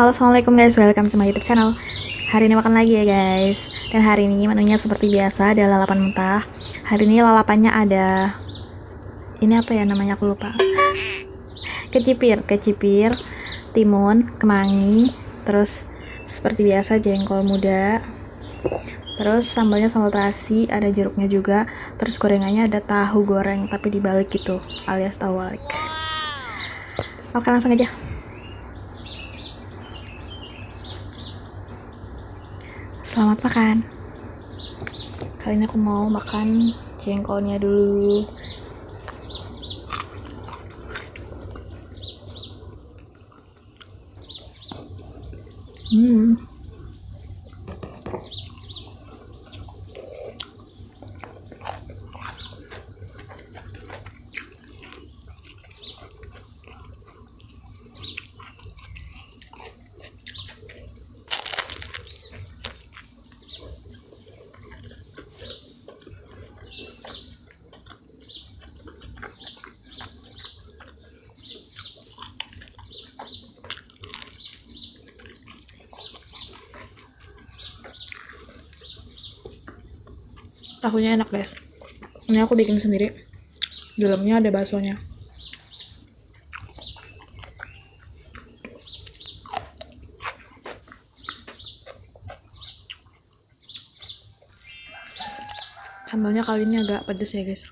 Halo, assalamualaikum guys, welcome to my YouTube channel. Hari ini makan lagi ya guys. Dan hari ini menunya seperti biasa, ada lalapan mentah. Hari ini lalapannya ada, ini apa ya namanya, aku lupa. Kecipir, timun, kemangi, terus seperti biasa jengkol muda. Terus sambalnya sambal terasi, ada jeruknya juga. Terus gorengannya ada tahu goreng tapi dibalik gitu, alias tahu balik. Oke, langsung aja. Selamat makan. Kali ini aku mau makan jengkolnya dulu. Tahunya enak guys. Ini aku bikin sendiri. Dalamnya ada baksonya. Sambalnya kali ini agak pedas ya guys.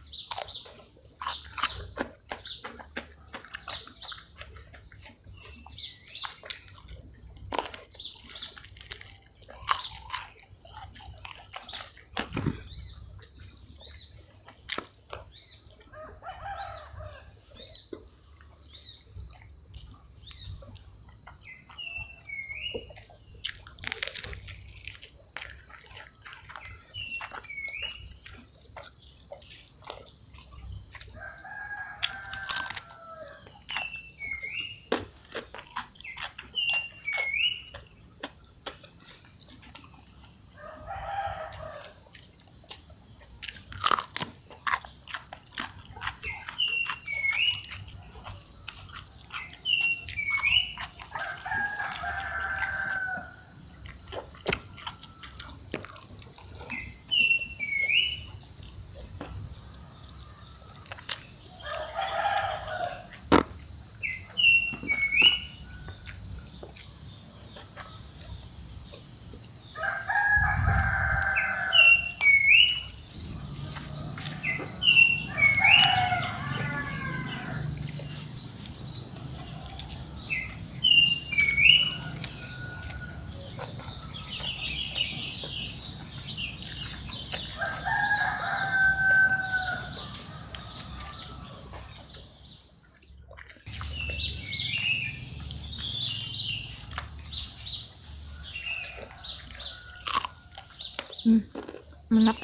Enak.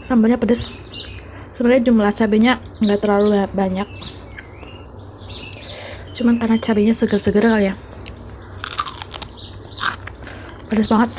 Sambalnya pedas. Sebenarnya jumlah cabenya nggak terlalu banyak. Cuman karena cabenya seger-seger kali ya. Pedas banget.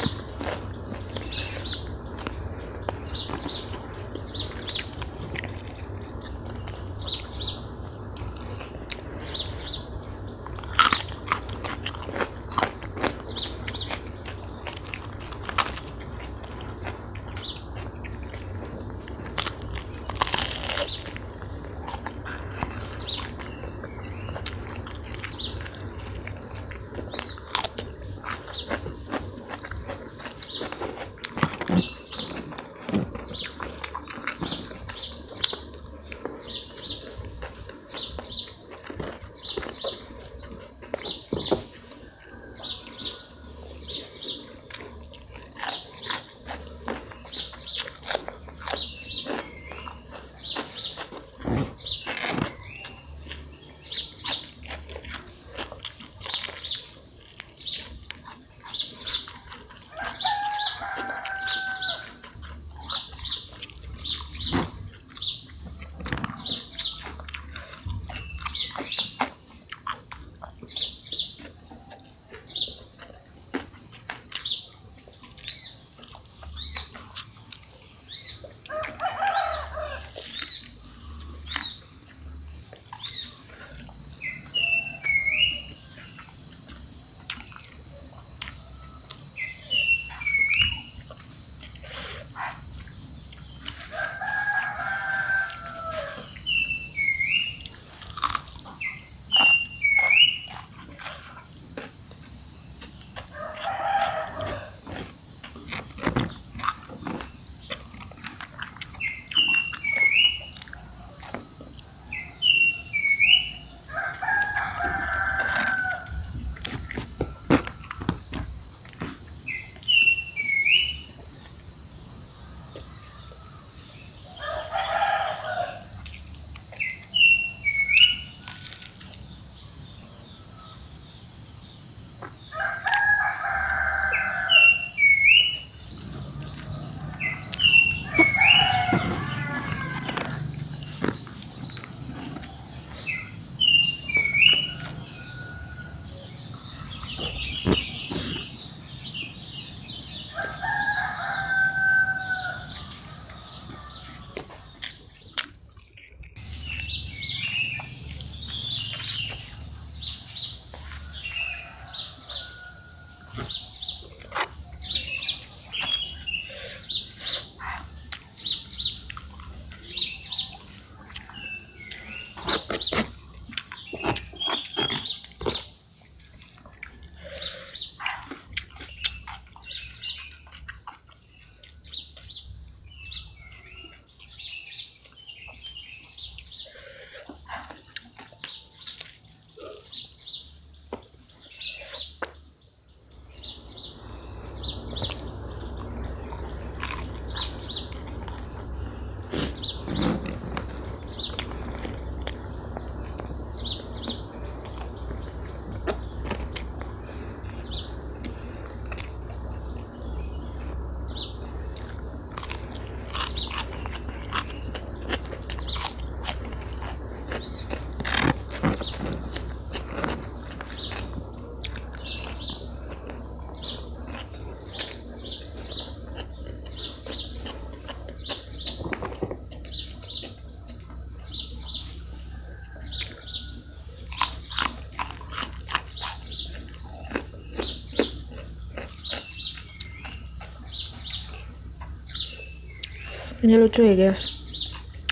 Ini lucu ya guys,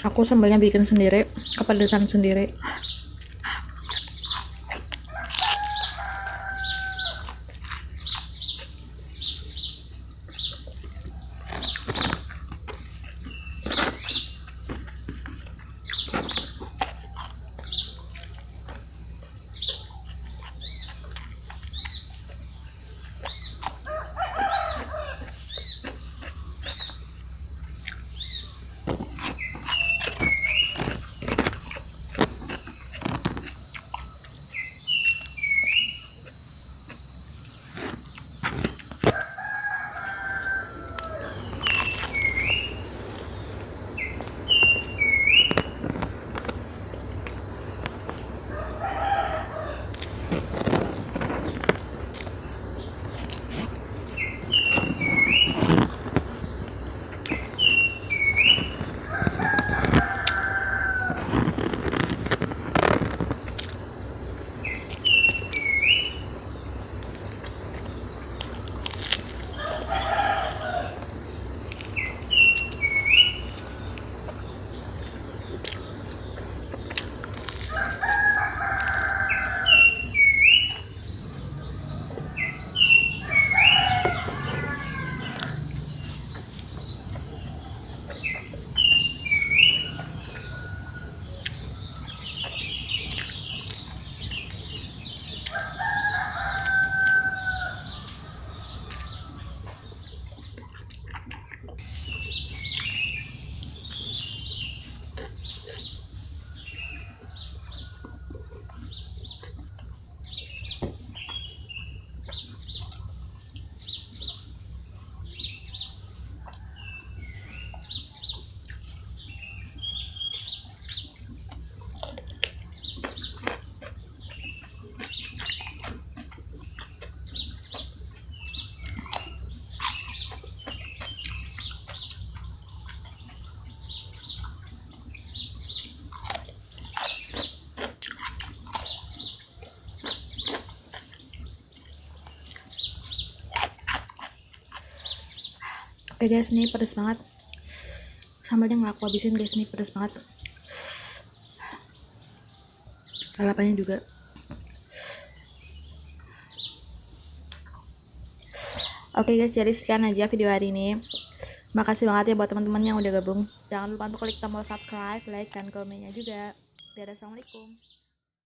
aku sambalnya bikin sendiri, kepedesan sendiri. Oke guys, ini pedas banget. Sambalnya nggak aku habisin guys, ini pedas banget. Lalapannya juga. Oke guys, jadi sekian aja video hari ini. Makasih banget ya buat teman-teman yang udah gabung. Jangan lupa untuk klik tombol subscribe, like, dan komennya juga. Dadah, assalamualaikum.